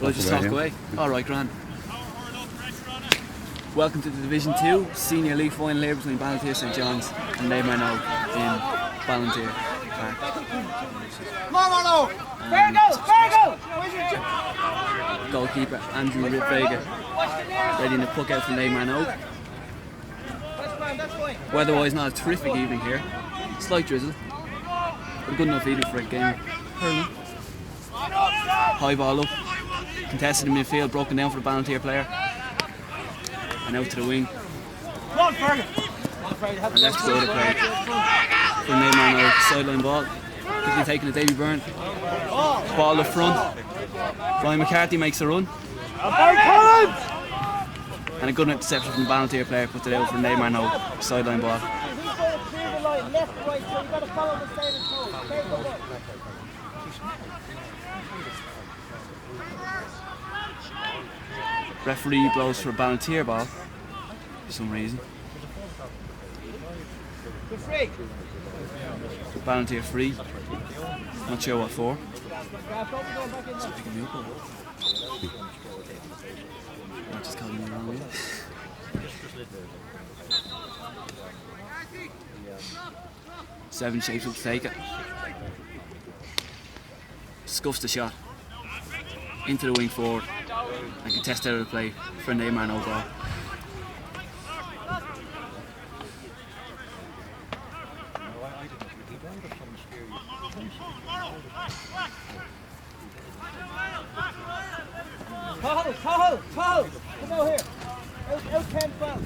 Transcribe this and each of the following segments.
Will I just talk away? Alright, grand. Welcome to the Division 2 Senior League Final here between Balinteer St John's and Neymarno in Balinteer Park. Goalkeeper Andrew Vega ready to puck out for Neymarno. Weather-wise, not a terrific evening here. Slight drizzle, but a good enough evening for a game. Hurling. High ball up, contested in midfield, broken down for the Balinteer player. And out to the wing. And left to go to play. For Neymarno, sideline ball. Quickly taking a Davy Byrne. Ball up front. Brian McCarthy makes a run. And a good interception from the Balinteer player, puts it out for Neymarno, sideline ball. Referee blows for a Balinteer ball for some reason. Balinteer free. Not sure what for. See if you can move it. Just calling me wrong way. Seven shapes up to take it. Scuffs the shot. Into the wing forward. And contest out of the play for Neymarno ball. Tahoe! Come out here! Out 10, 12.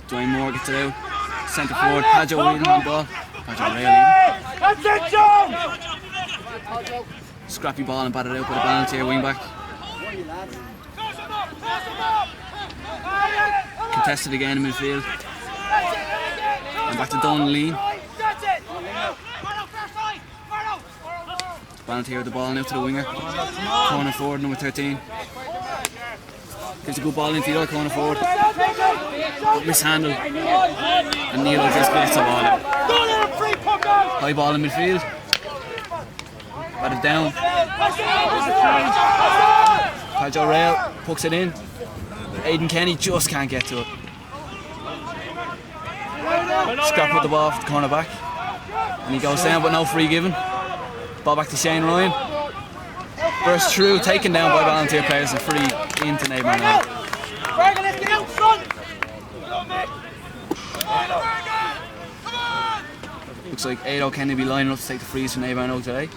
Dwayne Moore gets it out. Centre forward, Padjo Whelan on ball. Padjo Whelan. That's it, John! Scrappy ball and batted out by the Balinteer wing back. Contested again in midfield. And back to Donald Lean. Balinteer with the ball now to the winger. Corner forward, number 13. Gives a good ball into the other corner forward. But mishandled. And Neil just gets the ball out. High ball in midfield. Batted down. Padjo Rail pucks it in. Aidan Kenny just can't get to it. Scrap with the ball off the corner back. And he goes down, but no free given. Ball back to Shane Ryan. Burst through, taken down by Balinteer players and free into Neymarno. Looks like Ado Kenny be lining up to take the frees from Neymarno today.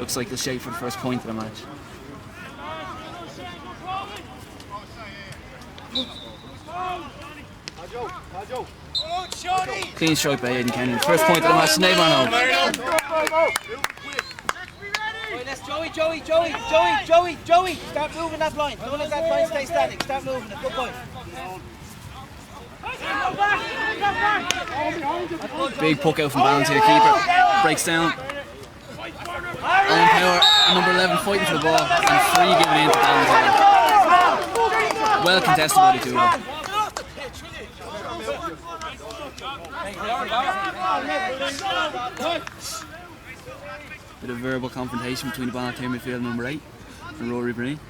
Looks like the shape for the first point of the match. Clean strike by Aidan Kenny. First point of the match, Neymarno. Joey, start moving that line. Don't let that line stay static. Start moving it. Good boy. Big puck out from Balinteer keeper. Breaks down. Owen Power, number 11, fighting for the ball. And free given in to Balinteer. Well contested by the two of them. Bit of verbal confrontation between the Balinteer midfield number 8 and Rory Breen.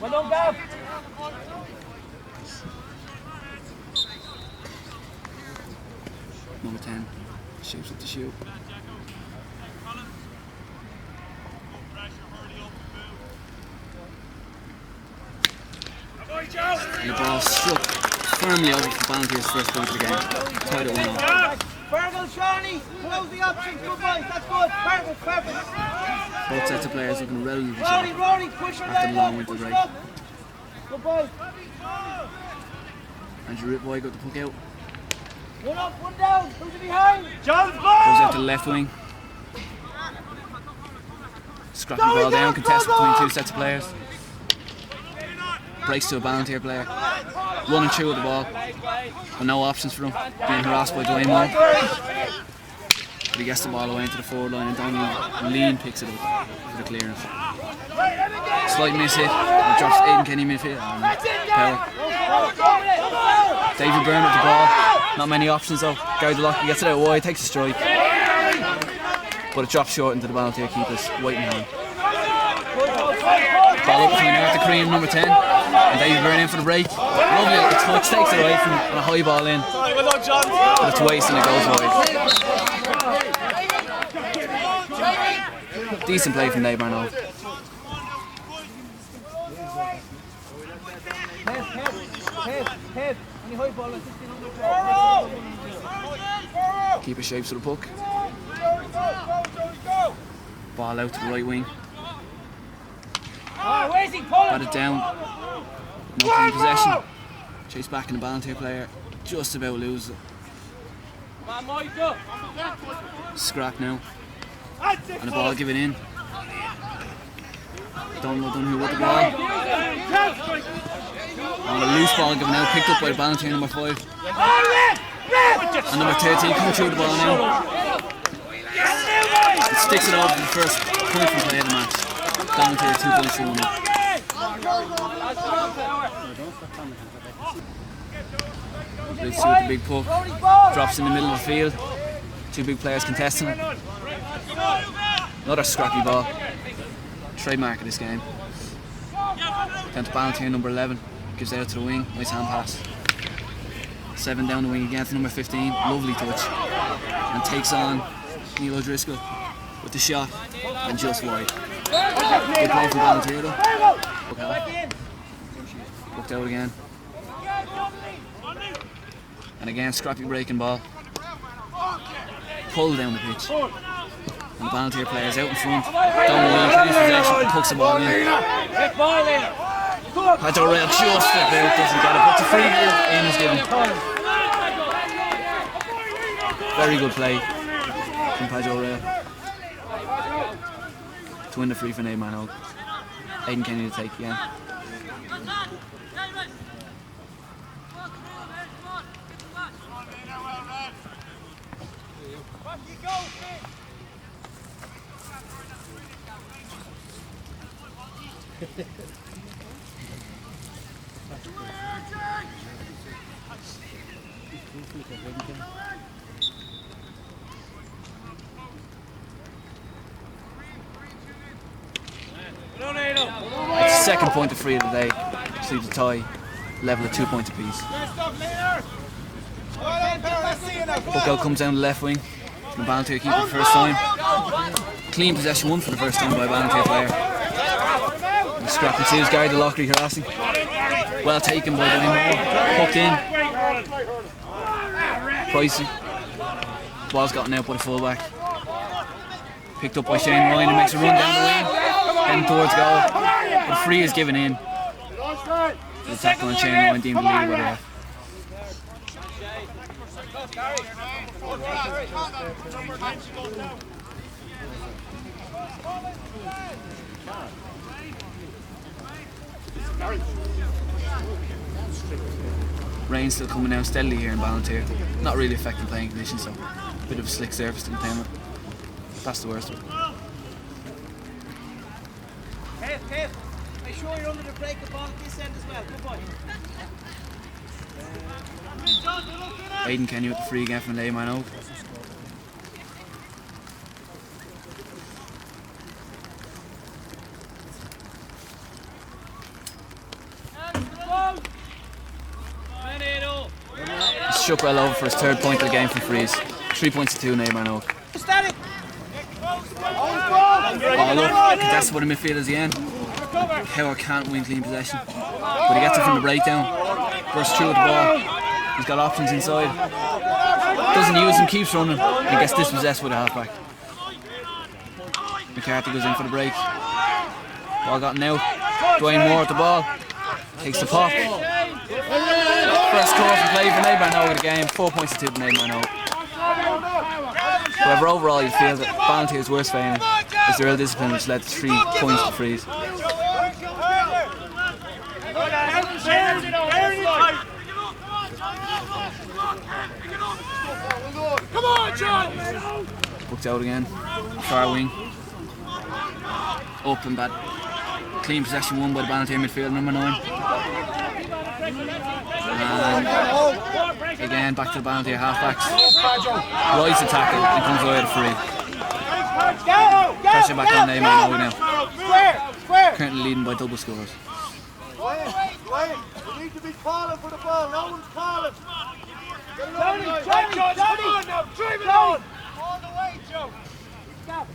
Well done, Gav. Number 10 shapes up the shoot. And the ball struck firmly over for Balinteer's first point of the game. Tied it 1-0. Fergal, Shawnee, close the options. Good boys, that's good. Perfect. Both sets of players looking relatively sharp Rory, push him after the long winter break. Good boy. Andrew Ritboy got the puck out. One up, one down. Who's behind? John's Goes out to the left wing. Scrappy ball down, contested between two sets of players. Breaks to a Balinteer player. Running through with the ball. But no options for him. Being harassed by Dwayne Moore. But he gets the ball away into the forward line and Donald Lean picks it up for the clearance. Slight miss hit. It drops Aidan Kenny midfield. Power. David Byrne with the ball. Not many options though. Gary DeLockery gets it out wide, takes a strike. But it drops short into the Balinteer keeper's white in hand. Ball up between Arthur Crean, number 10. And David Byrne in for the break. Lovely little touch, takes it away from and a high ball in. But it's wasted and it goes wide. Decent play from Dave Barnow. Keeper shapes to the puck. Ball out to the right wing. Bat it down. No clean possession. Chase back in the Balinteer player. Just about loses it. Scrap now. And the ball given in. Don't know who with the ball. And a loose ball given out, picked up by the Balinteer number 5. And number 13 coming through the ball now. It sticks it over for the first point from play of the match. Balinteer 2 points for 1. Let's see with the big puck. Drops in the middle of the field. 2 big players contesting it. Another scrappy ball. Trademark of this game. Down to Balinteer number 11. Gives out to the wing. Nice hand pass. 7 down the wing again to number 15. Lovely touch. And takes on Neil O'Driscoll with the shot. And just wide. Good play from Balinteer though. Okay. Booked out again. And again, scrappy breaking ball. Pulled down the pitch. And the Balinteer players out in front. Down the wing, cleans possession and pucks the ball in. Padjo Rail just step out, doesn't get it, but the free in is given. Very good play from Padjo Rail to win the free for Nate Manhogue. Aidan Kenny to take again. It's the second point of free of the day. See the tie, level at 2 points apiece. Buckout comes down the left wing. The Balinteer keeper for the first time. Clean possession won for the first time by a Balinteer player. And scrap ensues, Gary DeLockery harassing. Well taken by Dwayne Moore. Hooked in. Pricey. Ball's gotten out by the fullback. Picked up by Shane Ryan and makes a run down the wing. Heading towards goal. The free is given in. The tackle on Shane Ryan deemed illegal by the ref. Rain still coming down steadily here in Balinteer. Not really affecting playing conditions, so a bit of a slick surface to contain it. That's the worst of it. Kev, make sure you're under the break the ball at this end as well. Good boy. Aidan Kenny with the free again from Layman Oak. Shook well over for his 3rd point of the game from frees. 3 points to 2 Layman Oak. Ball up, contested by the midfielders again. Howard can't win clean possession, but he gets it from the breakdown. Bursts through with the ball. He's got options inside. Doesn't use them, keeps running, and gets dispossessed with a halfback. McCarthy goes in for the break. Ball gotten out. Dwayne Moore at the ball. Takes the pop. First score from play for Nate Barnow of the game. 4 points to 2 for Nate Barnow. However, overall you feel that Balinteer's worst failing is the real discipline which led to 3 points to freeze. Come on, John! Booked out again. Far wing. Up and bad. Clean possession won by the Balinteer midfield number 9. And again, back to the Balinteer halfbacks. Rides the tackle and comes away with a free. Pressure back on Neymar now. Currently leading by double scores. Wait. You need to be calling for the ball. No one's calling. Get it on, Johnny, come on now. Drive it on. All the way, Joe. Stop.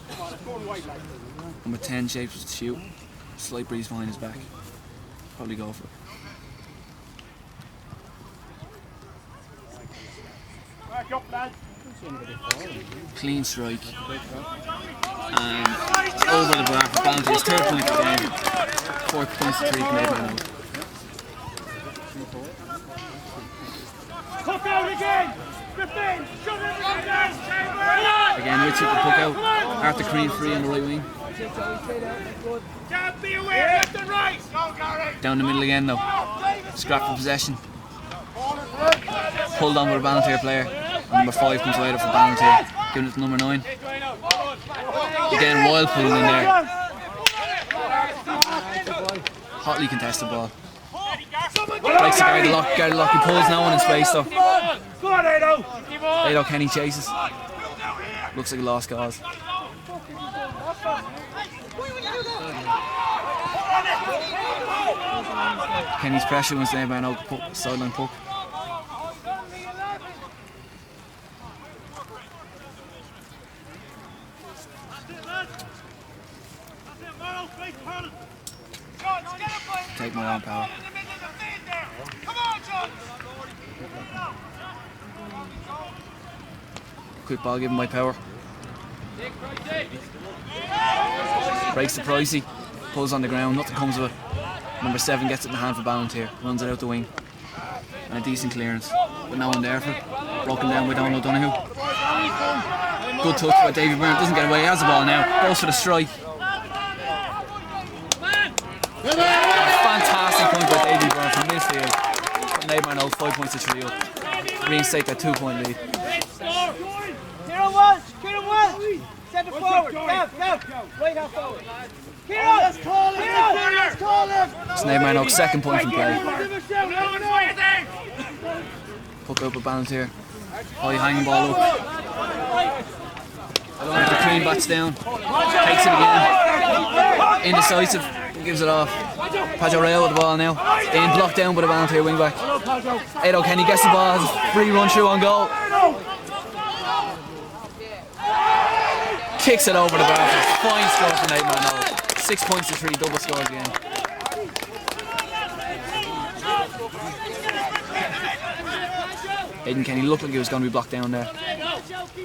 Come on, it's going wide like this. Number 10 shapes to shoot. Slight breeze behind his back. Probably go for it. Back up, lads. Clean strike. And over the bar for Balinteer's third point of the game. 4 points to 3 from Neymar. Puck out again. 15. Shut everything down. Again, Richie with the puck out. Arthur Crean free on the right wing. Can't be aware left and right. Go, Gary. Down the middle again though. Scrap for possession. Pulled on with a Balinteer player. Number 5 comes wide up for Balinteer. Giving it to number 9. Again, wild pulling in there. Hotly contested ball. Breaks the guard lock. He pulls no one in space though. Ado Kenny chases. Looks like a lost cause. Kenny's pressure once they ran out sideline puck. Take my own power. Quick ball given by Power. Breaks the Pricey. Pulls on the ground. Nothing comes of it. Number 7 gets it in the hand for Balinteer. Runs it out the wing. And a decent clearance. But no one there for it. Broken down by Donald O'Donoghue. Good touch by Davy Byrne. Doesn't get away. He has the ball now. Goes for the strike. Fantastic point by Davy Byrne from midfield. Neymar knows 5 points to 3 up. Reinstate that 2-point lead. Kieran Walsh! Centre forward! Down! Right half forward. Kieran! Let's call him! It's Neymar knows 2nd point from play. Puck out with Balinteer. High hanging ball up. The Queen bats down. Takes it again. Indecisive. Gives it off. Pajorel with the ball now. Being blocked down by the Balinteer wing back. Ado Kenny gets the ball. Has a free run through on goal. Kicks it over the bar. Fine score for Neymar now. 6 points to 3. Double scores again. Aidan Kenny looked like he was going to be blocked down there,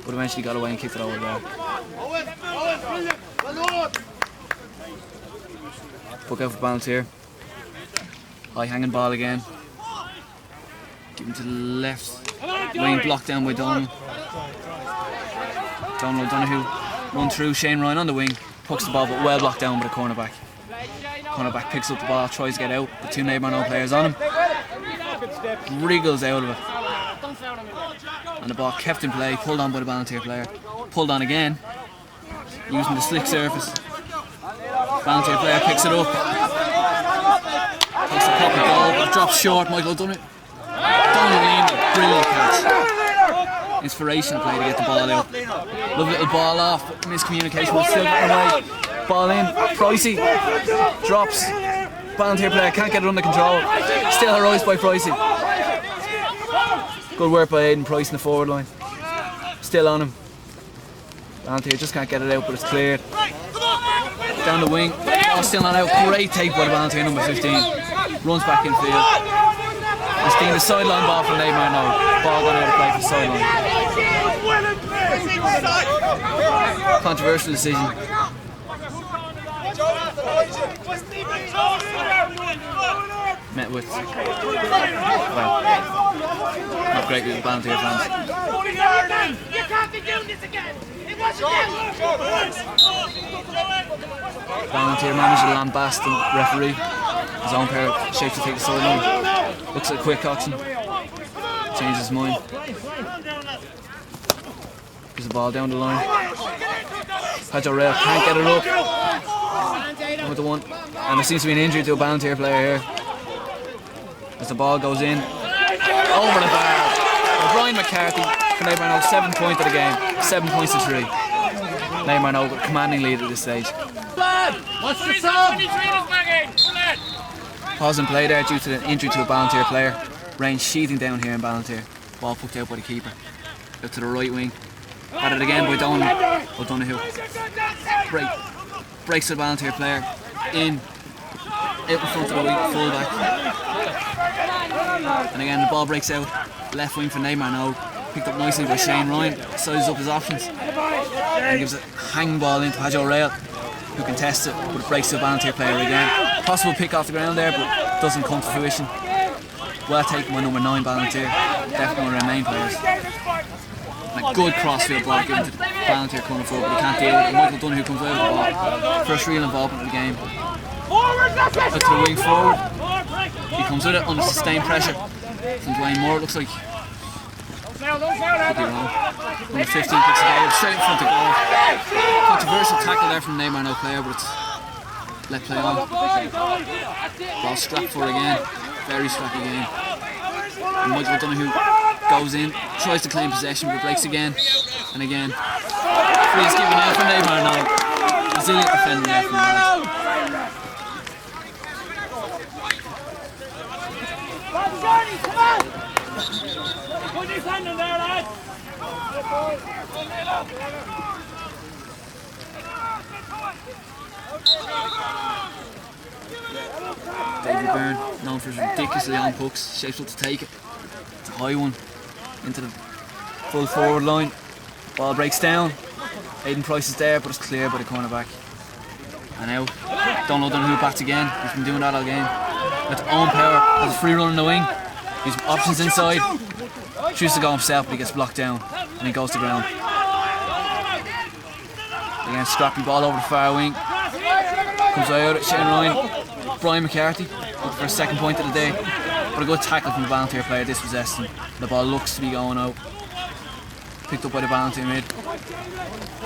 but eventually got away and kicked it over there. Puck out for Balinteer. High hanging ball again. Give him to the left. Wayne blocked down by Donald. Donald O'Donoghue run through. Shane Ryan on the wing. Pucks the ball but well blocked down by the cornerback. Cornerback picks up the ball, tries to get out. The 2 Neymar players on him. Wriggles out of it. And the ball kept in play, pulled on by the Balinteer player. Pulled on again, using the slick surface. Balinteer player picks it up. Takes the pocket ball, but it drops short. Michael Donald Lean, brilliant catch. Inspirational play to get the ball out. Lovely little ball off, but miscommunication was still getting away. Ball in, Pricey drops. Balinteer player can't get it under control. Still harassed by Pricey. Good work by Aidan Price in the forward line. Still on him. Balinteer just can't get it out, but it's cleared. Down the wing. Oh, still not out. Great take by the Balinteer number 15. Runs back in field. It's being a sideline ball from Neymar now. Ball going out of play for sideline. Controversial decision. Met with, well, not great with the Balinteer fans. You can't be doing this again. It wasn't Balinteer managed to lambast the referee. His own pair of shapes to take the sideline. Looks like a quick option. Changes his mind. Gives the ball down the line. Pajorel can't get it up. With the one. And there seems to be an injury to a Balinteer player here. as the ball goes in over the bar. Brian McCarthy for Nabarno, 7th point of the game, 7 points to 3. Nabarno with commanding lead at this stage. What's the sub? Pause and play there due to the injury to a Balinteer player. Rain sheathing down here in Balinteer. Ball poked out by the keeper. Out to the right wing. Had it again by O'Donoghue. Breaks the Balinteer player. In. Out in front of the wing, full back. And again the ball breaks out. Left wing for Nabarno. Picked up nicely by Shane Ryan. Sizes up his options. And gives a hang ball into Hadjo Rail, who contests it, but it breaks to the Balinteer player again. Possible pick off the ground there, but doesn't come to fruition. Well taken by number 9 Balinteer, definitely one of their main players. And a good crossfield ball given to the Balinteer corner forward, but he can't deal with it. Michael Donoghue comes out of the ball. First real involvement in the game. Out to the wing forward. He comes with it under sustained pressure from Dwayne Moore. It looks like. Could be wrong. Number 15 picks it out straight in front of goal. Controversial tackle there from Nabarno player, but it's let play on. Ball strapped for again. Very scrappy game. And Michael Donoghue goes in, tries to claim possession, but breaks again and again. Free's given out for Nabarno. Resilient defending there from the lads. Come on! Put his hand in there, lads! Davy Byrne, known for his ridiculously long pucks, shapes up to take it. It's a high one into the full forward line. Ball breaks down. Aidan Price is there, but it's clear by the cornerback. And out. Donald Donoghue backs again. He's been doing that all game. With own power, has a free run in the wing. He's options inside. Shoots to go himself, but he gets blocked down and he goes to ground. Again, scrappy ball over the far wing. Comes out at Shane Ryan. Brian McCarthy looking for a 2nd point of the day. But a good tackle from the Balinteer player dispossessed him. The ball looks to be going out. Picked up by the Balinteer mid.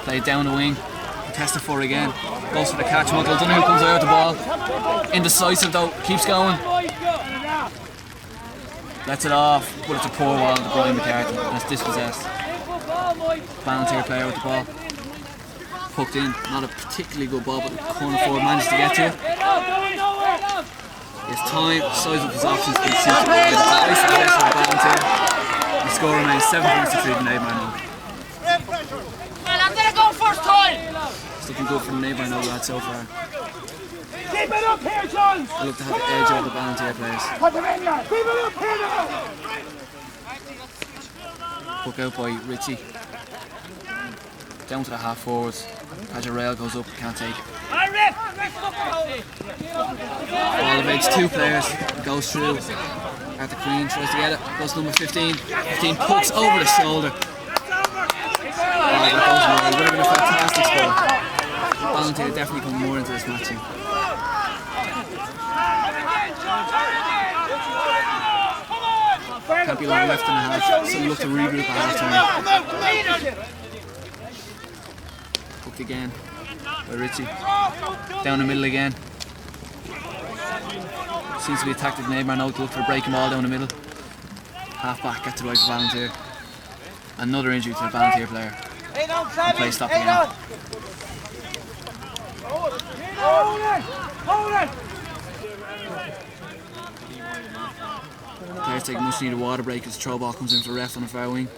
Played down the wing. Contested for again. Goes for the catch. Michael Donoghue comes out of the ball. Indecisive though. Keeps going. Lets it off, but it's a poor ball to Brian McCarthy and it's dispossessed. Balinteer player with the ball. Hooked in, not a particularly good ball, but the corner forward managed to get to it. He has time, size up his options, but he seems to be nice success for the Balinteer. The score remains 7 points to 3 to Nabarno. I'm gonna go first time! It's looking good for the Nabarno lads so far. Keep it up here, John! They look to have the edge over the Balinteer players. Put them in there! Keep it up here now! Hook out by Richie. Down to the half forwards. Hadjo Rail goes up, can't take it. Ball evades 2 players, goes through. Arthur Queen tries to get it, goes to number 15. 15 pokes over the shoulder. That goes more. It would have been a fantastic score. Balinteer definitely come more into this match here. Can't be long left in the half, so you look to regroup at half time. Hooked again by Richie. Down the middle again. Seems to be attacked at Nabarno to look for a breaking ball down the middle. Half back, gets it right for Balinteer. Another injury to the Balinteer player. And play stop again. Players take a much needed water break as the throw ball comes in for ref on the far wing.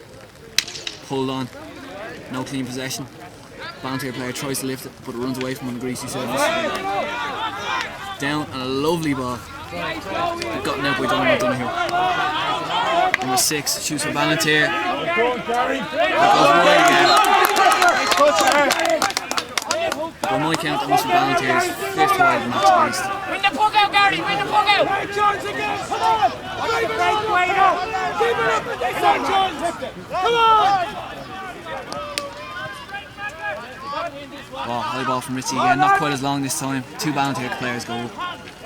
Pulled on. No clean possession. Balinteer player tries to lift it, but it runs away from on the greasy surface. Down and a lovely ball. Gotten out by Donoghue. Number 6 shoots for Balinteer. That goes wide again. By my count, that must be Balinteer's 5th wide in match at least. Win the puck out, Gary! Win the puck out! Come on! Keep it up! Keep it up! Come on! Oh, high ball from Richie again, not quite as long this time. 2 Balinteer players go up.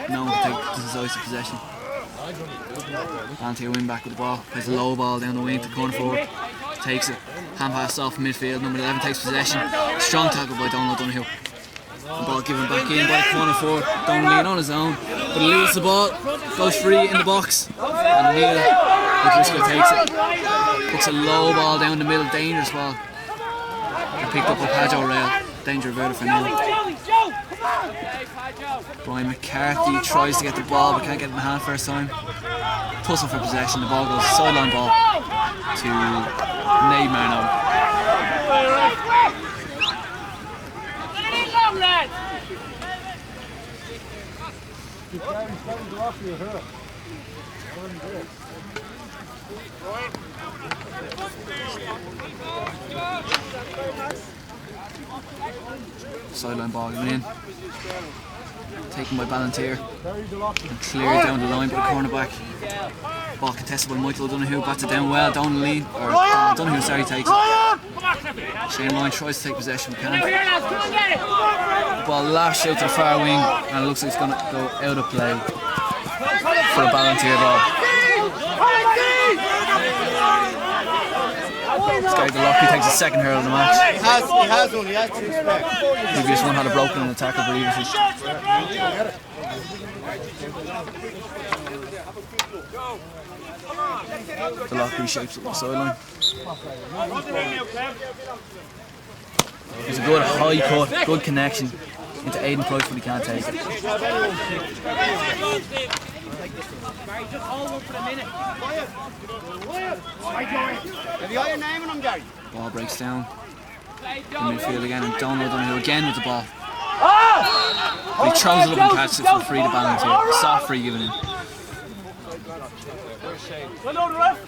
No one can take decisive possession. Balinteer win back with the ball. Plays a low ball down the wing to corner forward. Takes it. Hand pass off midfield. Number 11 takes possession. Strong tackle by Donald Donoghue. The ball given back in by the corner forward. Donnelly on his own, but he loses the ball, goes free in the box, and Neil O'Driscoll takes it. Puts a low ball down the middle, dangerous ball. And picked up by Padge O'Reilly. Danger averted for Neil. Brian McCarthy tries to get the ball but can't get it in the hand first time. Tussle for possession, the ball goes sideline ball to Nate Marno. Sideline ball going in. Taken by Balinteer and cleared down the line by the cornerback. Ball contested by Michael O'Donoghue, bats it down well. O'Donoghue takes it. Shane Lyon tries to take possession, can't. Ball lashed out to the far wing and it looks like it's going to go out of play for a Balinteer ball. This guy Galocki takes the second hurl of the match. He has one, he has to respect. Previous one had a broken in the tackle previously. Galocki shapes up the sideline. It's a good high cut, good connection into Aidan Price, but he can't take it. Just hold on for a minute. Have you got your name on him, Gary? Ball breaks down. In midfield again, and Donald O'Donoghue again with the ball. But he throws it up and catches it for free to Balinteer. Soft free given in. Well on the ref.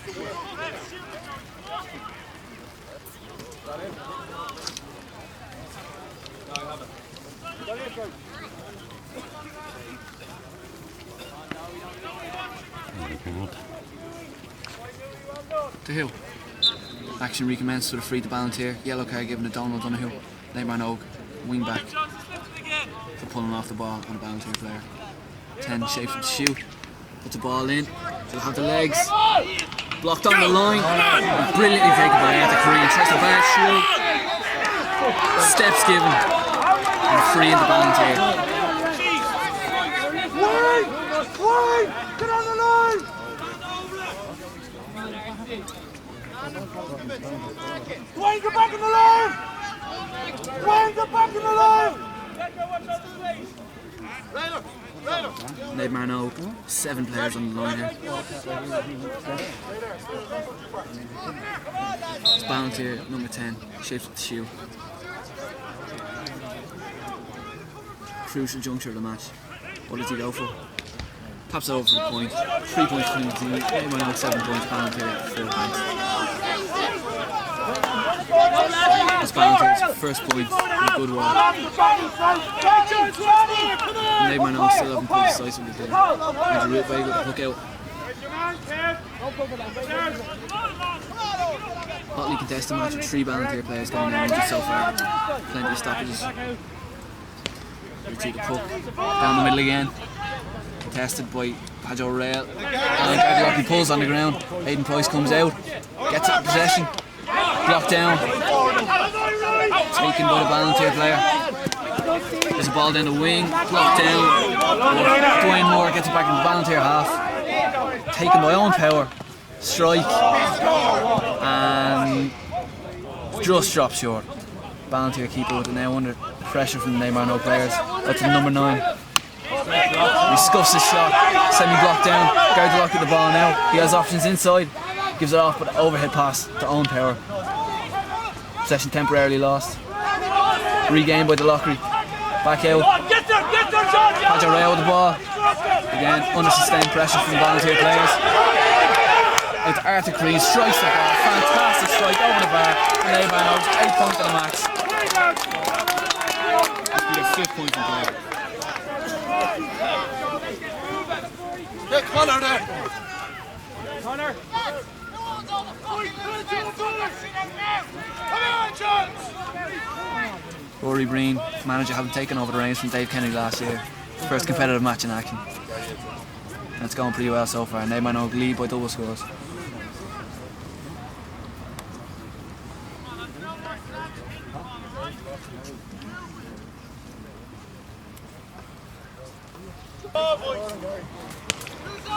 To who? Action recommenced with a free to Balinteer. Yellow card given to Donald O'Donoghue. Nate Marno, wing back for pulling off the ball on a Balinteer player. 10 shapes with the shoot. Puts the ball in. They'll have the legs. Blocked on the line. And brilliantly taken by Arthur Korean. Tries to back shoot. Steps given. And free into Balinteer. Wait! Get on the line! Dwayne, get back in the line! Dwayne, get back in the line! Nate Marno, 7 players on the line here. It's Balinteer, number 10, shapes with the shoe. Crucial juncture of the match. What does he go for? Pops it over for the point. 3 points between the team. Nate Marno, 7 points, Balinteer, 4 points. That's Balinteer's first point in a good while. Nate Marno still haven't put decisively there. Andrew Whitway got the hook out. Hotly contested match with 3 Balinteer players going down just so far. Plenty of stoppages. We take the puck down the middle again. Contested by Padge O'Reilly. And Gardy pulls on the ground. Aidan Price comes out. Gets it in possession. Blocked down. Taken by the Balinteer player. There's a ball down the wing. Blocked down. Dwayne Moore gets it back in the Balinteer half. Taken by Owen Power. Strike. And just dropped short. Balinteer keeper with it now under pressure from the Nate Marno players. That's the number 9. He scuffs his shot. Semi-blocked down. Gardy Lock at the ball now. He has options inside. Gives it off, but overhead pass to Owen Power. Possession temporarily lost. Regained by the Lockery. Back out. Padge O'Reilly with the ball. Again, under sustained pressure from the Balinteer players. Out to Arthur Crean. Strikes the ball. Fantastic strike over the bar. And Nate Marno, 8 points in the match. That's be their 5th point in play. Get Connor there! Connor. Rory Breen, manager, having taken over the reins from Dave Kennedy last year. First competitive match in action. And it's going pretty well so far. Nate Marno lead by double scores.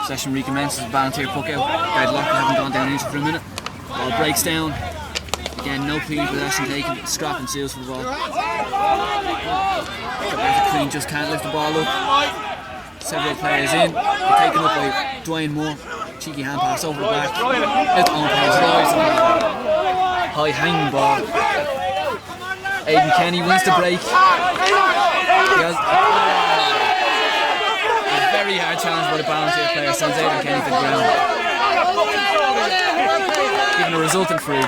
Session recommences. Balinteer puck out. Guard Lockwood haven't gone down inch for a minute. Ball breaks down. Again, no clean possession taken. Scrap and seals for the ball. Clean just can't lift the ball up. Several players in. They're taken up by Dwayne Moore. Cheeky hand pass over the back. Out on players drives. High hanging ball. Aidan Kenny wins the break. He has a very hard challenge by the Balinteer player. Sends Aidan Kenny to the ground. Giving a resultant free.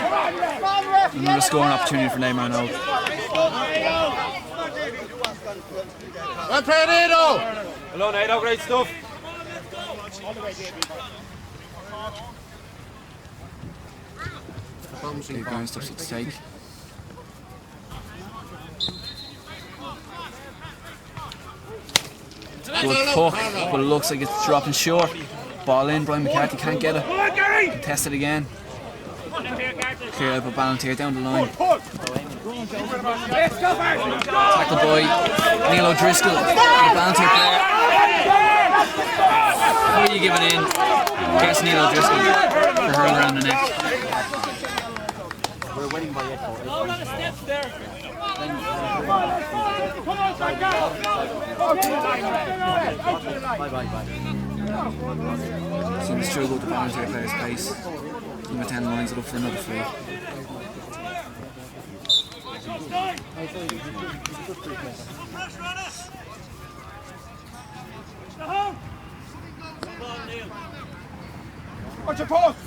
Another scoring opportunity for Neymar now. Well played, Edo! Hello, Edo, great stuff. Big ground stuff to take. Good puck, but it looks like it's dropping short. Ball in, Brian McCarthy can't get it. Contest it again. Clear out by Balinteer down the line. Tackled by Neil O'Driscoll, the Balinteer player. Who are you giving in? Against Neil O'Driscoll for hurling around the neck. We're winning by 8 goals. No, not a step there. Bye. Seeing the struggle with the Balinteer player's pace. Number 10 lines it up for another free. What's your post?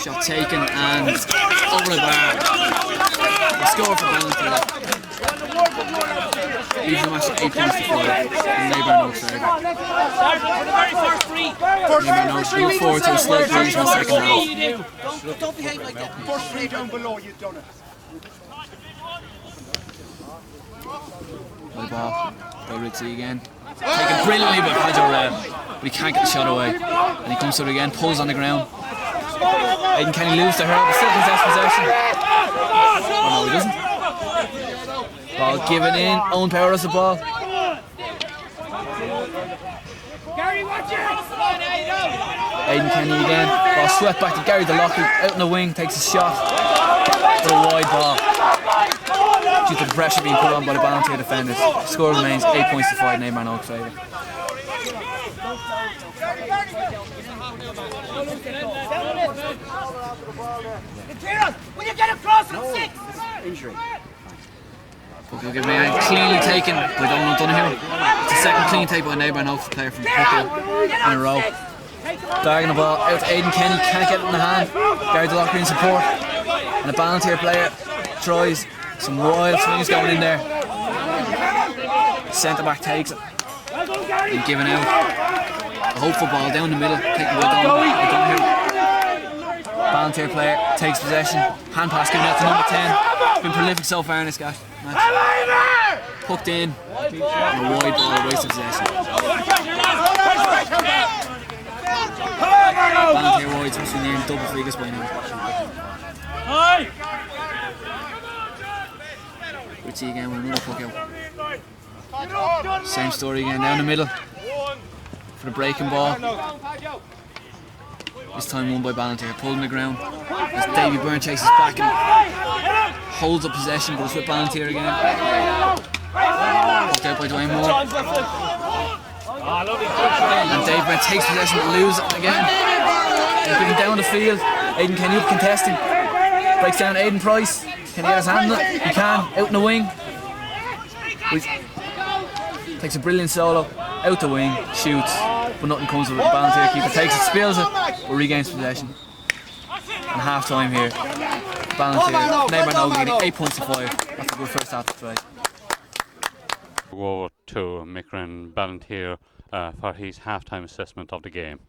Shot taken and over the bar. The score for Balinteer. Leaves the match at 8 points to 5. And Neighbour knows third. Neighbour knows to look forward to a slight breeze in the second half. Don't behave like that. First three down below, you've done it. High ball by Ritzy again. Taken brilliantly by Pajo Red, but he can't get the shot away. And he comes to it again, pulls on the ground. Aidan Kenny loses to her, but still possesses possession. Oh no, he doesn't. Ball given in, Owen Power has the ball. Aidan Kenny again, ball swept back to Gary DeLockley, out in the wing, takes a shot for a wide ball. Due to the pressure being put on by the Balinteer defenders, score remains 8 points to 5, Neymar in Oak's favour. Will you get across at 6? Injury. Puck will give man cleanly taken by Donald Donoghue. It's the second clean take by a Neymar in Oak's player from Puckle in a row. Darting the ball out to Aidan Kenny, can't get it in the hand. Gary DeLockley in support. And the Balinteer player tries. Some wild swings going in there. Centre back takes it. And given out. A hopeful ball down the middle, taken by Donoghue. Balinteer player takes possession. Hand pass given out to number 10. Been prolific so far in this match. Hooked in. And a wide ball, a waste of possession. Balinteer wides must be near double figures by now. Ritzy again with another puck out. Same story again, down the middle for the breaking ball. This time won by Balinteer, pulled on the ground as Davy Byrne chases back and holds up possession, but it's with Balinteer again. Pucked out by Dwayne Moore. And Davy Byrne takes possession but loses it again. He's been down the field. Aidan Kenny up contesting. Breaks down Aidan Price. Can he get his hand on it? He can, out in the wing. Takes a brilliant solo, out the wing, shoots, but nothing comes of it. The Balinteer keeper takes it, spills it, but regains possession. And half time here. Balinteer, Neymar now getting 8 points to 5 after a good first half of play. Go over to Mikran Balinteer for his half-time assessment of the game.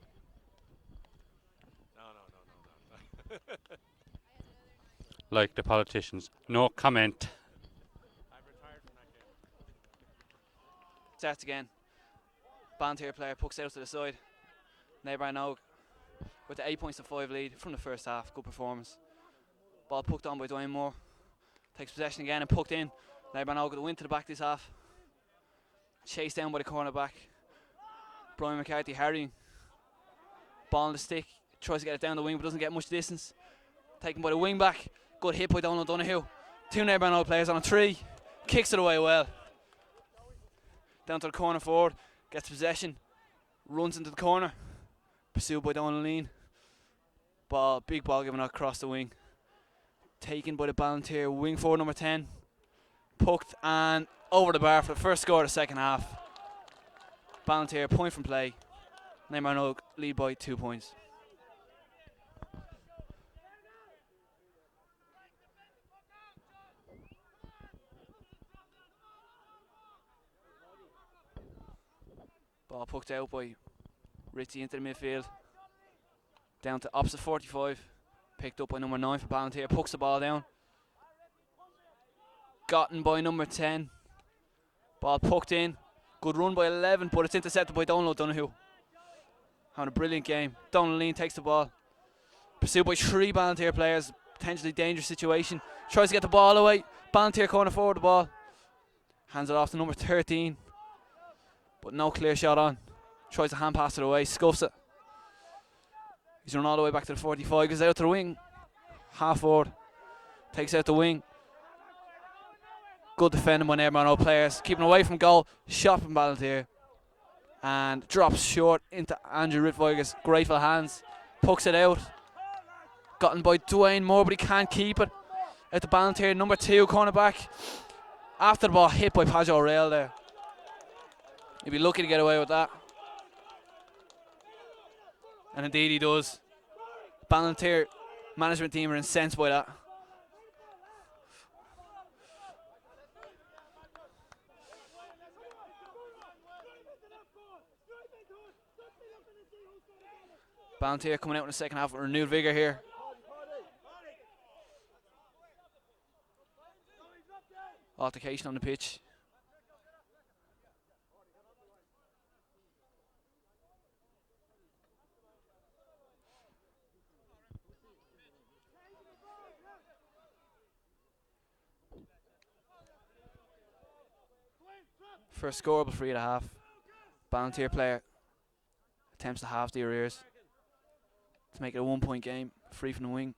No. Like the politicians, no comment. Starts again. Balinteer player pucks out to the side. Neymar now with the 8 points to 5 lead from the first half. Good performance. Ball pucked on by Dwayne Moore. Takes possession again and pucked in. Neymar now got the win to the back this half. Chased down by the cornerback. Brian McCarthy harrying. Ball on the stick. Tries to get it down the wing but doesn't get much distance. Taken by the wing back. Good hit by Donald Donoghue. 2 Neighbourhood players on a 3. Kicks it away well. Down to the corner forward. Gets possession. Runs into the corner. Pursued by Donald Lean. Big ball given across the wing. Taken by the Balinteer wing forward number 10. Pucked and over the bar for the first score of the second half. Balinteer point from play. Neymarnock lead by 2 points. Ball pucked out by Ritchie into the midfield. Down to opposite 45. Picked up by number 9 for Balinteer. Pucks the ball down. Gotten by number 10. Ball pucked in. Good run by 11, but it's intercepted by Donald Donoghue. Having a brilliant game. Donald Lean takes the ball. Pursued by 3 Balinteer players. Potentially dangerous situation. Tries to get the ball away. Balinteer corner forward the ball. Hands it off to number 13. But no clear shot on. Tries to hand pass it away. Scuffs it. He's run all the way back to the 45. Goes out to the wing. Half forward. Takes out the wing. Good defending by Neighbourhood players. Keeping away from goal. Shot from Balinteer. And drops short into Andrew Ritviger's grateful hands. Pucks it out. Gotten by Dwayne Moore, but he can't keep it. At the Balinteer, number 2 cornerback. After the ball, hit by Padge O'Reilly there. He'd be lucky to get away with that. And indeed he does. Balinteer management team are incensed by that. Balinteer coming out in the second half with renewed vigour here. Altercation on the pitch. First scoreable 3.5. Balinteer player attempts to halve the arrears to make it a 1 point game, free from the wing.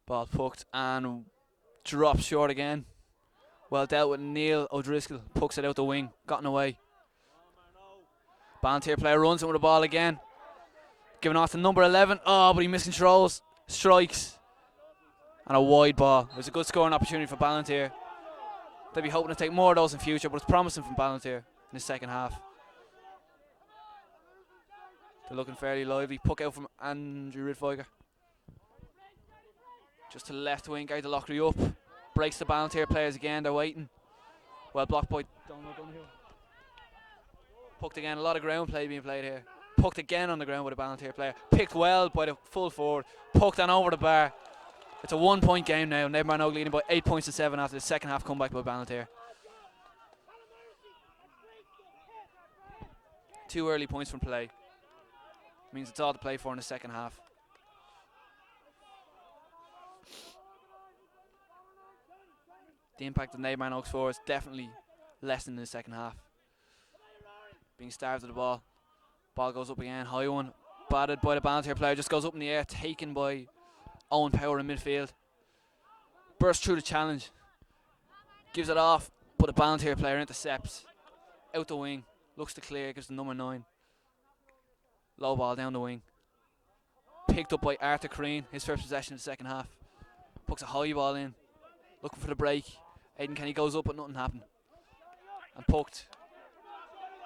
Ball pucked and drops short again. Well dealt with Neil O'Driscoll. Pucks it out the wing. Gotten away. Balinteer player runs in with the ball again. Giving off to number 11. Oh, but he miscontrols. Strikes. And a wide ball. It was a good scoring opportunity for Balinteer. They'll be hoping to take more of those in future, but it's promising from Balinteer in the second half. They're looking fairly lively. Puck out from Andrew Ritviger. Just to the left wing, Guy Delockery up. Breaks the Balinteer players again, they're waiting. Well blocked by Donald Donoghue. Pucked again, a lot of ground play being played here. Pucked again on the ground with a Balinteer player. Picked well by the full forward. Pucked on over the bar. It's a 1 point game now. Neighbourhood leading by 8 points to 7 after the second half comeback by Balinteer. 2 early points from play. Means it's all to play for in the second half. The impact of Neighbourhood forward is definitely lessened in the second half. Being starved of the ball. Ball goes up again, high one. Batted by the Balinteer player, just goes up in the air, taken by Owen Power in midfield. Bursts through the challenge. Gives it off, but the Balinteer player intercepts. Out the wing, looks to clear, gives the number 9. Low ball down the wing. Picked up by Arthur Crean, his first possession in the second half. Pucks a high ball in, looking for the break. Aidan Kenny goes up, but nothing happened. And pucked.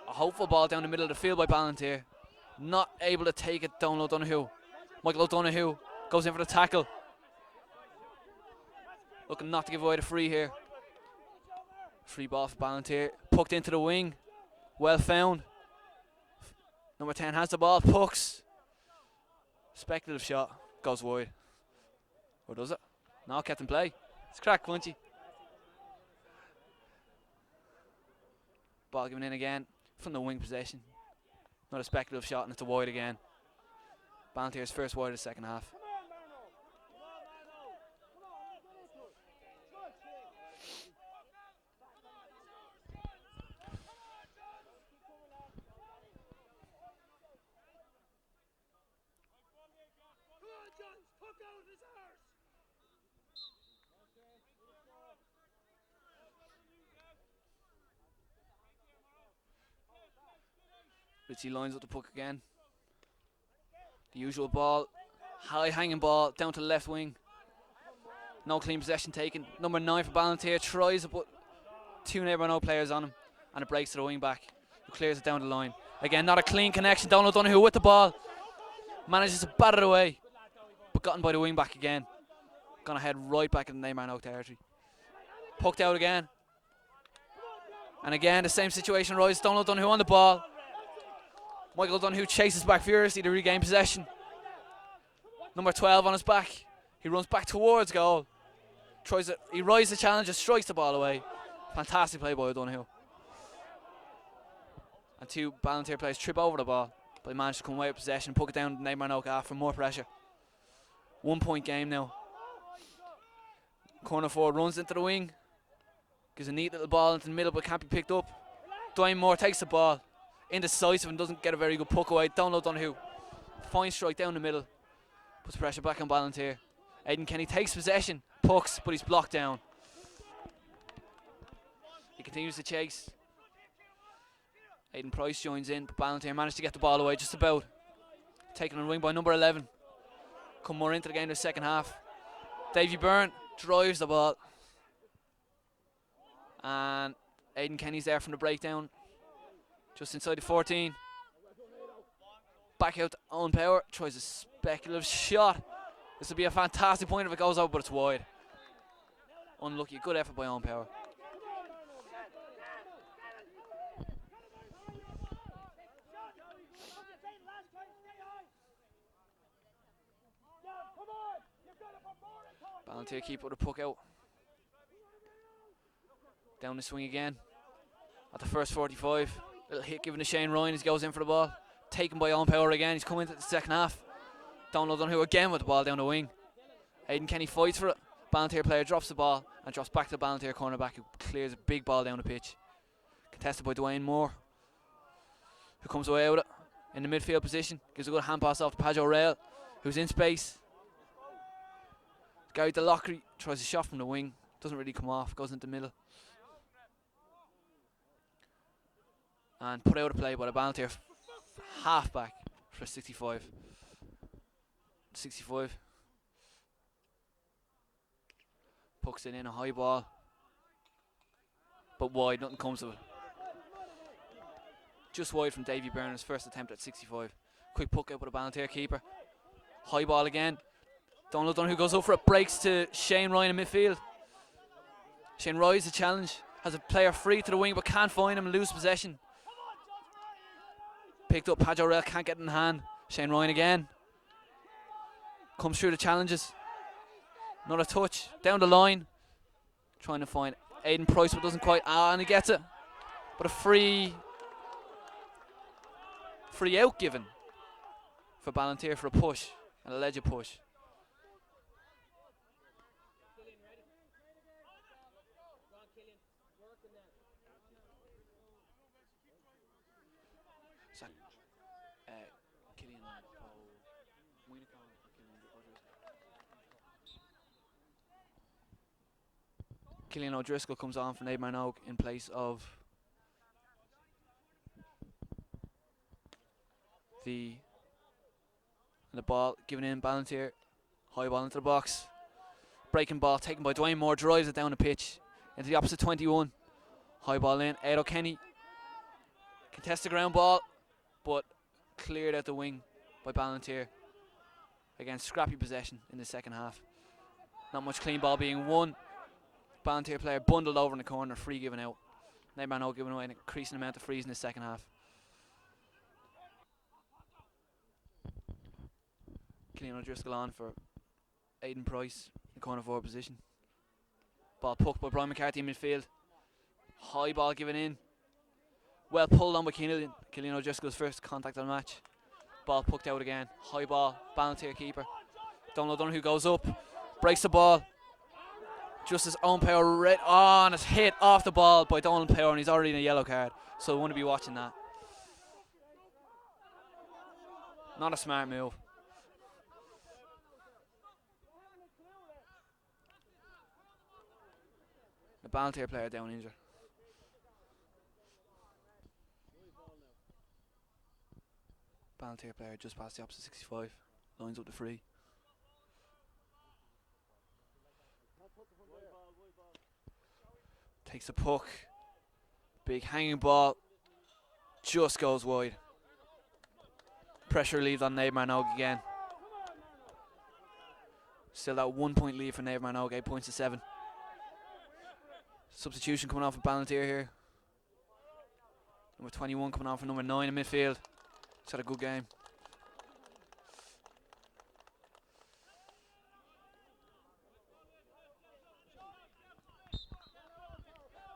A hopeful ball down the middle of the field by Balinteer. Not able to take it, Donald O'Donoghue. Michael O'Donoghue goes in for the tackle. Looking not to give away the free here. Free ball for Balinteer. Pucked into the wing. Well found. Number 10 has the ball. Pucks. Speculative shot. Goes wide. Or does it? No, kept in play. It's cracked, Punchy. Ball given in again from the wing possession. Not a speculative shot and it's a wide again. Balinteer's first wide of the second half. Ritchie lines up the puck again. The usual ball, high hanging ball down to the left wing. No clean possession taken. Number 9 for Balinteer tries to put 2 Neighbour players on him, and it breaks to the wing back, who clears it down the line. Again, not a clean connection. Donald Donoghue with the ball, manages to bat it away, but gotten by the wing back again. Gonna head right back in the Neighbour territory. Poked out again. And again, the same situation arises. Donald Donoghue on the ball. Michael Donoghue chases back furiously to regain possession. Number 12 on his back. He runs back towards goal. He rises the challenge and strikes the ball away. Fantastic play by Donoghue. And 2 Balinteer players trip over the ball, but they manage to come away with possession and puck it down to Neighbour for more pressure. 1 point game now. Corner forward runs into the wing. Gives a neat little ball into the middle, but can't be picked up. Dwayne Moore takes the ball. Indecisive and doesn't get a very good puck away. Donald Donoghue. Fine strike down the middle. Puts pressure back on Balinteer. Aidan Kenny takes possession. Pucks, but he's blocked down. He continues to chase. Aidan Price joins in, but Balinteer managed to get the ball away just about. Taken on the wing by number 11. Come more into the game in the second half. Davy Byrne drives the ball. And Aidan Kenny's there from the breakdown. Just inside the 14. Back out to Owen Power. Tries a speculative shot. This will be a fantastic point if it goes out, but it's wide. Unlucky. Good effort by Owen Power. Balinteer keep with the puck out. Down the swing again. At the first 45. Little hit given to Shane Ryan as he goes in for the ball. Taken by Owen Power again. He's coming into the second half. Donald Donoghue again with the ball down the wing. Aidan Kenny fights for it. Balinteer player drops the ball and drops back to the Balinteer cornerback, who clears a big ball down the pitch. Contested by Dwayne Moore, who comes away with it in the midfield position. Gives a good hand pass off to Padge O'Reilly, who's in space. Gary DeLockery tries a shot from the wing. Doesn't really come off. Goes into the middle. And put out a play by the Balinteer half-back for 65. 65. Pucks it in, a high ball. But wide, nothing comes of it. Just wide from Davy Byrne's first attempt at 65. Quick puck out by the Balinteer keeper. High ball again. Donald Donoghue goes up for it, breaks to Shane Ryan in midfield. Shane rides the challenge, has a player free to the wing but can't find him and lose possession. Picked up, Padge O'Reilly can't get it in hand. Shane Ryan again. Comes through the challenges. Another touch, down the line. Trying to find Aidan Price, but doesn't quite, and he gets it. But a free out given for Balinteer for a push, an alleged push. Killian O'Driscoll comes on for Neighbour Minogue in place of the ball given in. Balinteer, high ball into the box, breaking ball taken by Dwayne Moore, drives it down the pitch into the opposite 21. High ball in. Ed O'Kenny contests the ground ball, but cleared out the wing by Balinteer. Again, scrappy possession in the second half. Not much clean ball being won. Balinteer player bundled over in the corner, free given out. Neighbour Minogue giving away an increasing amount of frees in the second half. Killian O'Driscoll on for Aidan Price in the corner forward position. Ball poked by Brian McCarthy in midfield. High ball given in. Well pulled on by Killian O'Driscoll's first contact on the match. Ball pucked out again. High ball. Balinteer keeper. Donald who goes up. Breaks the ball. Just as Owen Power and it's hit off the ball by Donald Power, and he's already in a yellow card. So we want to be watching that. Not a smart move. The Balinteer player down injured. Balinteer player just past the opposite 65. Lines up the free. Takes the puck. Big hanging ball. Just goes wide. Pressure relieved on Naomh Marnogue again. Still that 1 point lead for Naomh Marnogue, 8 points to 7. Substitution coming off of Balinteer here. Number 21 coming on for number 9 in midfield. He's had a good game.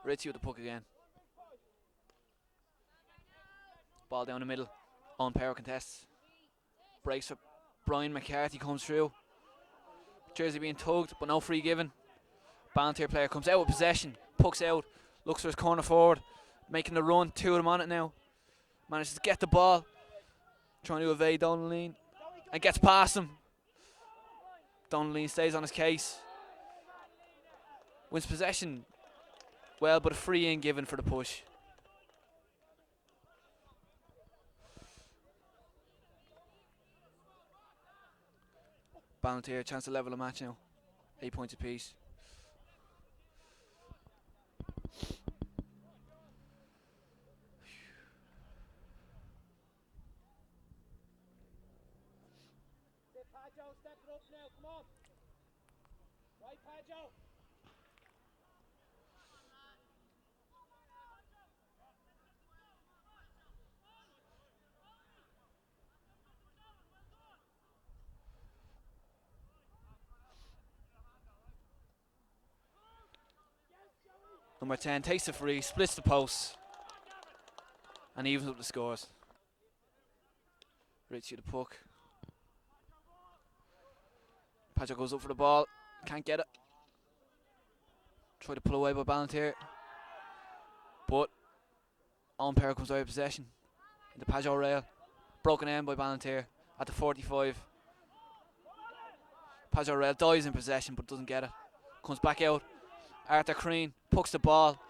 Ritchie with the puck again. Ball down the middle. On Power contests. Breaks for Brian McCarthy, comes through. Jersey being tugged, but no free given. Balinteer player comes out with possession. Puck's out. Looks for his corner forward. Making the run. 2 of them on it now. Manages to get the ball. Trying to evade Donnelly. And gets past him. Donnelly stays on his case. Wins possession. Well, but a free in given for the push. Balinteer, chance to level the match now. 8 points apiece. Padjo, step it up now, come on. Right, Padjo. Number 10 takes the free, splits the posts, and evens up the scores. Ritchie the puck. Padjo goes up for the ball, can't get it. Try to pull away by Balinteer, but Umpire comes out of possession. In the Padjo rail, broken end by Balinteer at the 45. Padjo rail dies in possession but doesn't get it. Comes back out. Arthur Crean pucks the ball,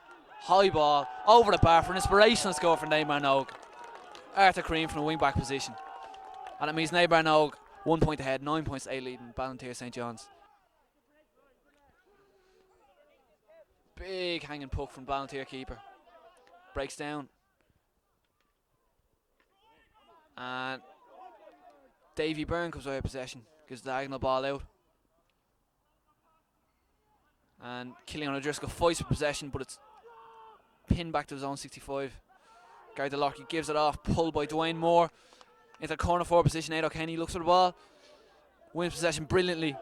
high ball, over the bar for an inspirational score for Naomh Marnogue. Arthur Crean from the wing back position. And it means Naomh Marnogue 1 point ahead, 9 points to 8 leading Balinteer St. John's. Big hanging puck from Balinteer keeper. Breaks down. And Davy Byrne comes out of possession, gives the diagonal ball out. And Killian O'Driscoll fights for possession, but it's pinned back to his own 65. Gary DeLocke gives it off, pulled by Dwayne Moore into the corner forward position. Aido Kenny looks for the ball, wins possession brilliantly.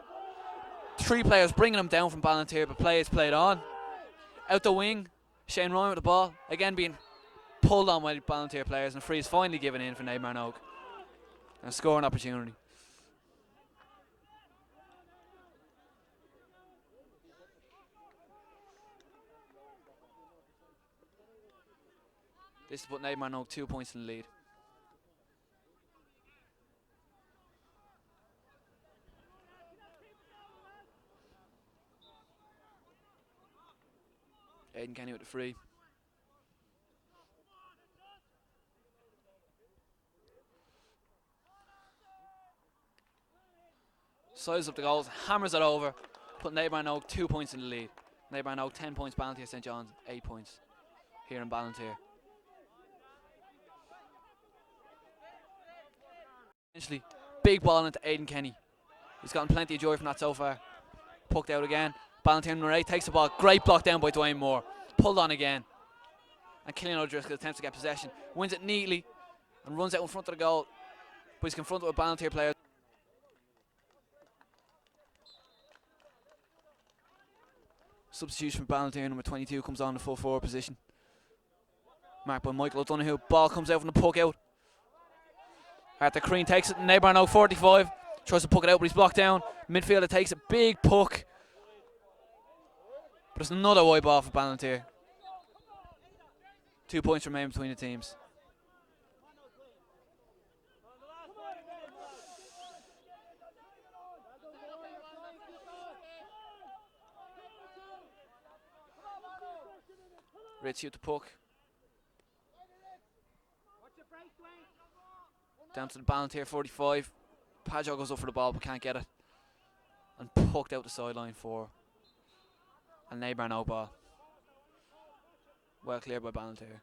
3 players bringing him down from Balinteer, but play is played on. Out the wing, Shane Ryan with the ball, again being pulled on by Balinteer players, and free is finally given in for Naomh Marnogue. And a scoring opportunity. This is put Naomh Marnogue 2 points in the lead. Aidan Kenny with the free. Sizes up the goals, hammers it over, put Naomh Marnogue 2 points in the lead. Naomh Marnogue 10 points, Balinteer St. John's 8 points here in Balinteer. Essentially, big ball into Aidan Kenny. He's gotten plenty of joy from that so far. Pucked out again. Balinteer number 8 takes the ball. Great block down by Dwayne Moore. Pulled on again. And Killian O'Driscoll attempts to get possession. Wins it neatly and runs out in front of the goal. But he's confronted with a Balinteer player. Substitution for Balinteer, number 22 comes on the full forward position. Marked by Michael O'Donoghue. Ball comes out from the puck out. Arthur Crean takes it, neighbour now 45. Tries to puck it out, but he's blocked down. Midfielder takes a big puck. But it's another wide ball for Balinteer. 2 points remain between the teams. Ritchie with the puck. Down to the Balinteer 45. Pajo goes up for the ball but can't get it. And pucked out the sideline for a neighbour no ball. Well cleared by Balinteer.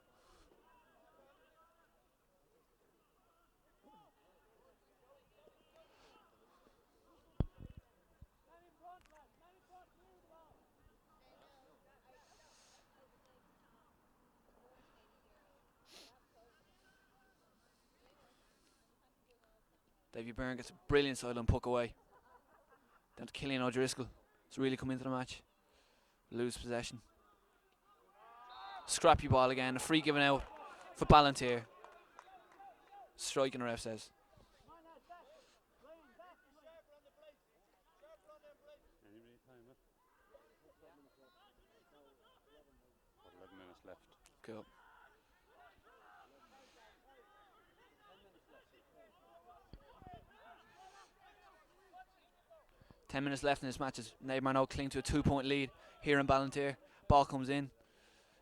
Davy Byrne gets a brilliant sideline puck away. Down to Killian O'Driscoll. He's really come into the match. Lose possession. Scrappy ball again. A free given out for Balinteer. Striking, the ref says. About 11 minutes left. Cool. Ten minutes left in this match as Neymarnogue cling to a 2-point lead here in Balinteer. Ball comes in.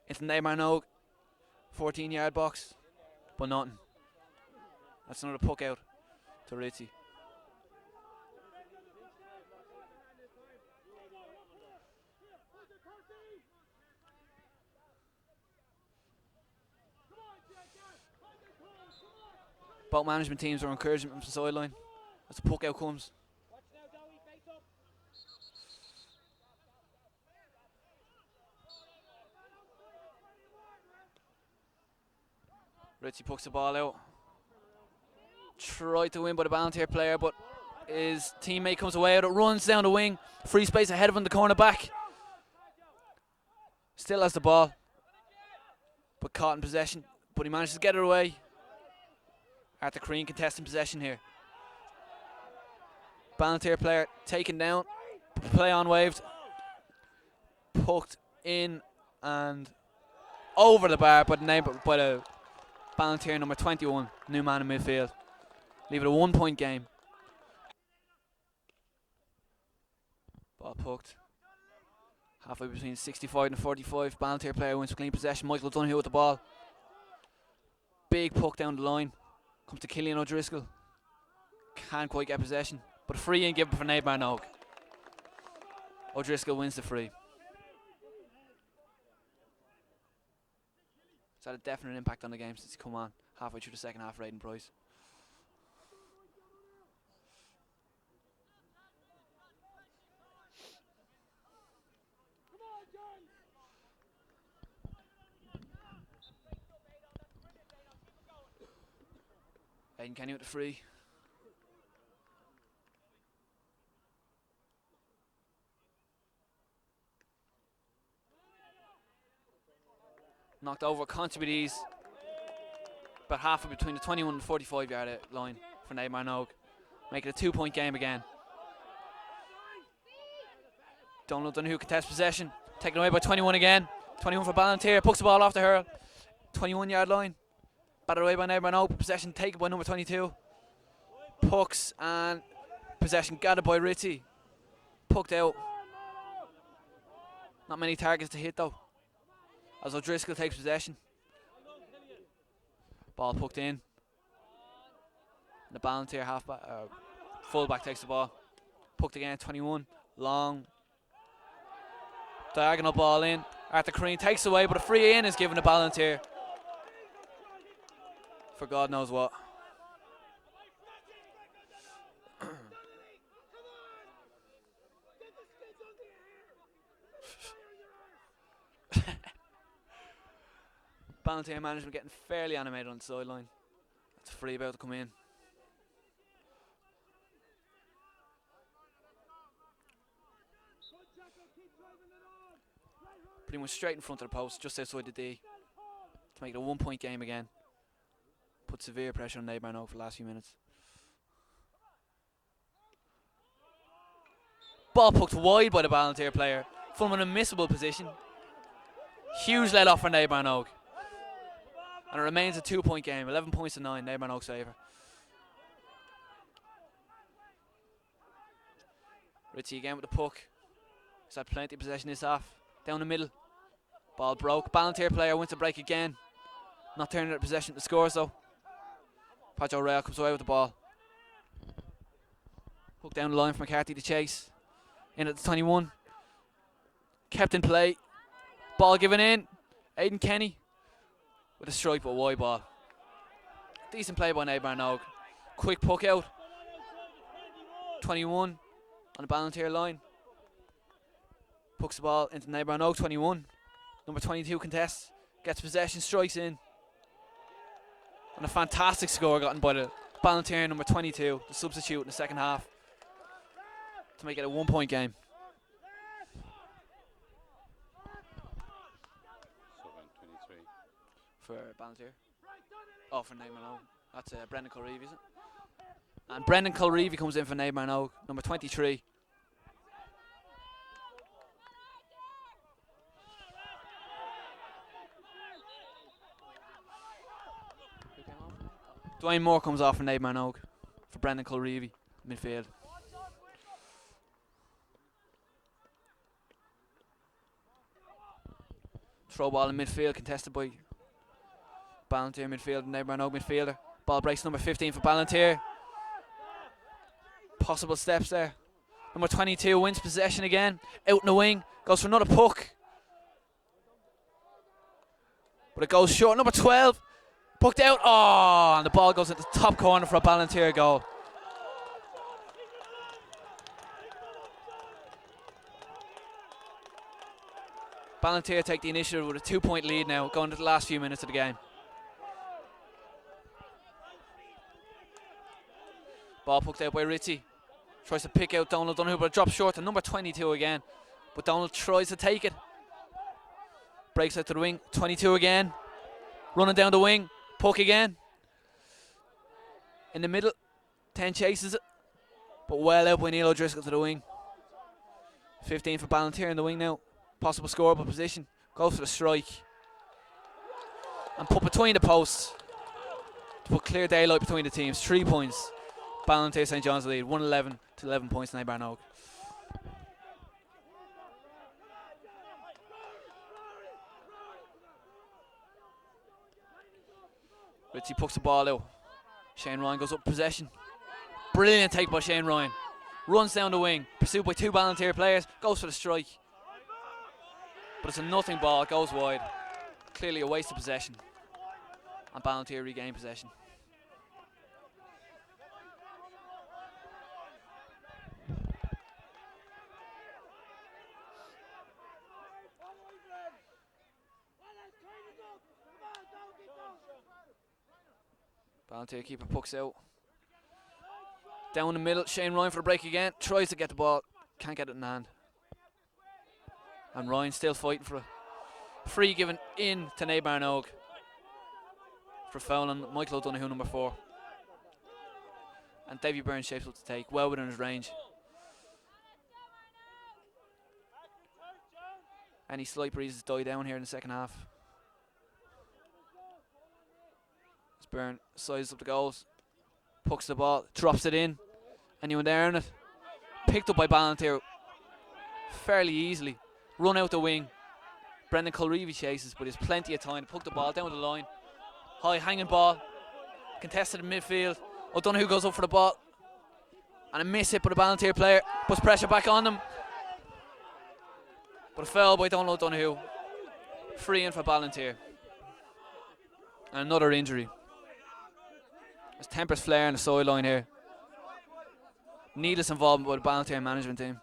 It's Neymarnogue 14-yard box, but nothing. That's another puck out to Ritchie. Both management teams are encouraging him from the sideline as the puck out comes. Ritchie pucks the ball out. Tried to win by the Balinteer player, but his teammate comes away with it, runs down the wing. Free space ahead of him, the corner back. Still has the ball, but caught in possession. But he manages to get it away. Arthur Crean contesting possession here. Balinteer player taken down. Play on waved. Pucked in and over the bar, but by the Balinteer number 21, new man in midfield. Leave it a 1-point game. Ball pucked. Halfway between 65 and 45. Balinteer player wins clean possession. Michael Dunhill with the ball. Big puck down the line. Comes to Killian O'Driscoll. Can't quite get possession. But a free in given for Neymarnogue. O'Driscoll wins the free. It's had a definite impact on the game since he's come on halfway through the second half, Raiden Price. Aiden Kenny with the free. Knocked over, contribute ease. About halfway between the 21 and 45 yard line for Neymarnogue. Make it a 2-point game again. Donald Dunhue contests possession. Taken away by 21 again. 21 for Balinteer. Pucks the ball off the hurl. 21 yard line. Batted away by Neymarnogue. Possession taken by number 22. Pucks and possession gathered by Ritchie. Pucked out. Not many targets to hit though, as O'Driscoll takes possession. Ball pucked in. And the Balinteer fullback takes the ball. Pucked again, 21. Long. Diagonal ball in. Arthur Crean takes away, but a free in is given to Balinteer. For God knows what. Balinteer management getting fairly animated on the sideline. That's a free about to come in. Pretty much straight in front of the post, just outside the D, to make it a 1-point game again. put severe pressure on Nabarn Oak for the last few minutes. Ball poked wide by the Balinteer player from an unmissable position. Huge let off for Nabarn Oak. And it remains a 2-point game, 11 points to 9, Nabarn Oak's favour. Ritchie again with the puck. He's had plenty of possession this half. Down the middle. Ball broke. Balinteer player wins the break again. Not turning it possession to scores though. Pajo Rail comes away with the ball. Hook down the line for McCarthy to chase. In at the 21. Kept in play. Ball given in. Aidan Kenny with a strike but wide ball. Decent play by Nabarn Oak. Quick puck out. 21 on the Balinteer line. Pucks the ball into Nabarn Oak 21. Number 22 contests. Gets possession, strikes in. And a fantastic score gotten by the Balinteer number 22, the substitute in the second half, to make it a 1-point game. For Balinteer. Oh, for Nabarn Oak. That's Brendan Culreevy, is it? And Brendan Culreevy comes in for Nabarn Oak, number 23. Dwayne Moore comes off for Nabarn Oak for Brendan Culreevy, midfield. Throw ball in midfield, contested by Balinteer midfield, Nabarn Oak midfielder. Ball breaks number 15 for Balinteer. Possible steps there. Number 22 wins possession again. Out in the wing, goes for another puck. But it goes short. Number 12. Pucked out, oh, and the ball goes into the top corner for a Balinteer goal. Balinteer take the initiative with a 2-point lead now, going to the last few minutes of the game. Ball pucked out by Ritchie. Tries to pick out Donald Donoghue, but it drops short to number 22 again. But Donald tries to take it. Breaks out to the wing, 22 again. Running down the wing. Puck again. In the middle. 10 chases it. But well out by Neil O'Driscoll to the wing. 15 for Balinteer in the wing now. Possible scoreable position. Goes for the strike. And put between the posts. To put clear daylight between the teams. 3 points. Balinteer St. John's lead. 111 to 11 points. Nabarn Oak. Ritchie pucks the ball out. Shane Ryan goes up possession. Brilliant take by Shane Ryan. Runs down the wing. Pursued by 2 Balinteer players. Goes for the strike. But it's a nothing ball. It goes wide. Clearly a waste of possession. And Balinteer regain possession. Balinteer keeper pucks out. Down the middle, Shane Ryan for the break again. Tries to get the ball, can't get it in hand. And Ryan still fighting for a free given in to Nabarn Oak for foul on Michael O'Donoghue, number 4. And Davy Byrne shapes up to take, well within his range. Any slight breezes die down here in the second half. Byrne sizes up the goals, pucks the ball, drops it in. Anyone there on it? Picked up by Balinteer fairly easily. Run out the wing. Brendan Culreevy chases, but there's plenty of time to puck the ball down the line. High hanging ball, contested in midfield. O'Donoghue goes up for the ball, and a miss hit by the Balinteer player. Puts pressure back on them, but a foul by Donald O'Donoghue. Free in for Balinteer. And another injury. There's tempers flare on the sideline here. Needless involvement by the Balinteer management team.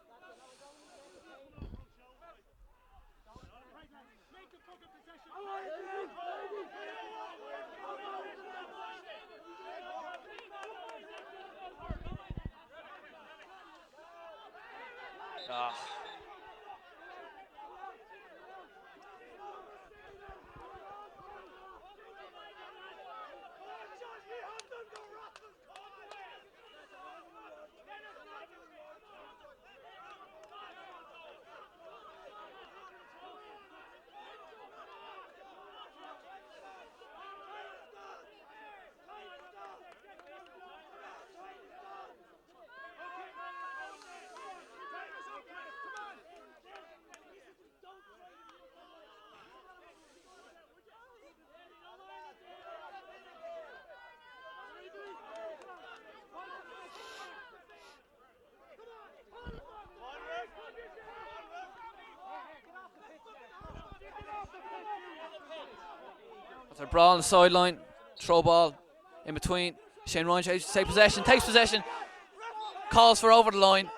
After a brawl on the sideline, throw ball in between. Shane Ryan tries to take possession, takes possession, calls for over the line.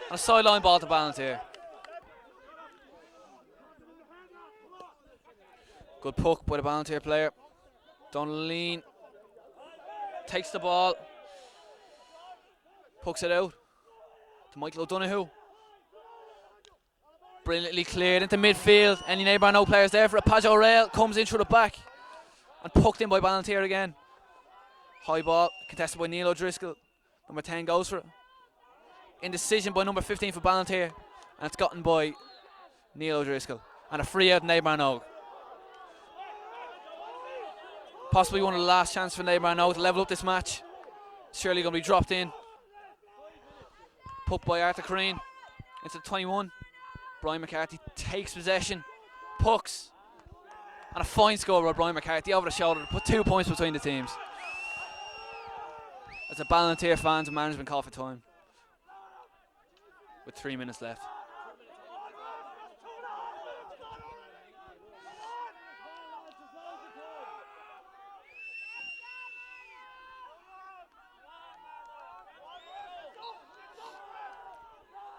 And a sideline ball to Balinteer. Good puck by the Balinteer player. Donnelly takes the ball, pucks it out to Michael O'Donoghue. Brilliantly cleared into midfield. Any neighbour no players there for a Padge O'Reilly. Comes in through the back and pucked in by Balinteer again. High ball contested by Neil O'Driscoll. Number 10 goes for it. Indecision by number 15 for Balinteer, and it's gotten by Neil O'Driscoll. And a free out Neighbour Nog. Possibly one of the last chances for Neighbour Nog to level up this match. Surely going to be dropped in. Puck by Arthur Crean into the 21. Brian McCarthy takes possession, pucks, and a fine score by Brian McCarthy over the shoulder to put 2 points between the teams. As the Balinteer fans and management call for time with 3 minutes left.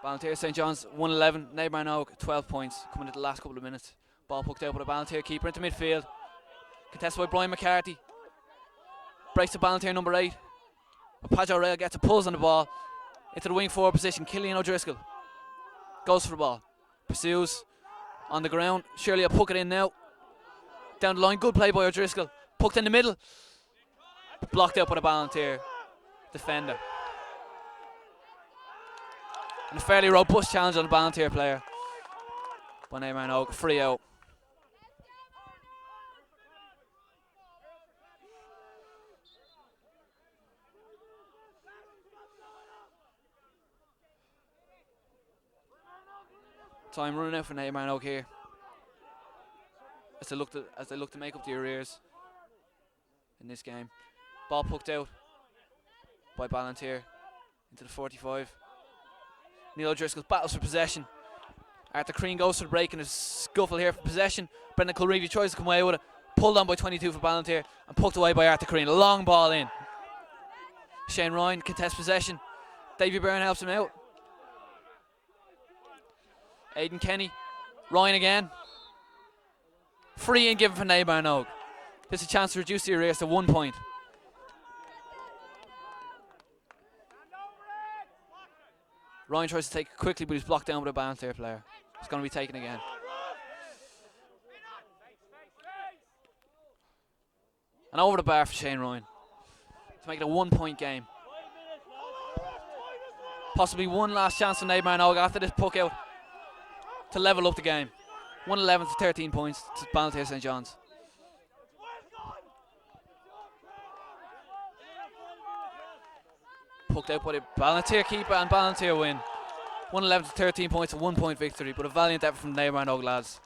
Balinteer St. John's 1-11, Neighbour Nog 12 points coming into the last couple of minutes. Ball poked out by the Balinteer keeper into midfield. Contested by Brian McCarthy. Breaks to Balinteer number 8. But Padge O'Reilly gets a pulls on the ball into the wing forward position. Killian O'Driscoll goes for the ball. Pursues on the ground. Surely a puck it in now. Down the line, good play by O'Driscoll. Pucked in the middle. Blocked out by the Balinteer defender. And a fairly robust challenge on the Balinteer player by Neighbour Nog. Free out. Time running out for Neighbour Nog here as they look to make up the arrears in this game. Ball poked out by Balinteer into the 45. Neil O'Driscoll battles for possession. Arthur Crean goes for the break in a scuffle here for possession. Brendan Culreevy tries to come away with it. Pulled on by 22 for Balinteer and pucked away by Arthur Crean. A long ball in. Shane Ryan contests possession. Davy Byrne helps him out. Aidan Kenny. Ryan again. Free in given for Neighbour Nog. This is a chance to reduce the arrears to 1 point. Ryan tries to take it quickly, but he's blocked down by a Balinteer player. It's going to be taken again. And over the bar for Shane Ryan to make it a 1 point game. Possibly one last chance for Neighbour Nog after this puck out to level up the game. 1-11 to 13 points to Balinteer St. John's. Pucked out by the Balinteer keeper and Balinteer win. 1-11 to 13 points, a 1 point victory, but a valiant effort from Neighbour Nog lads.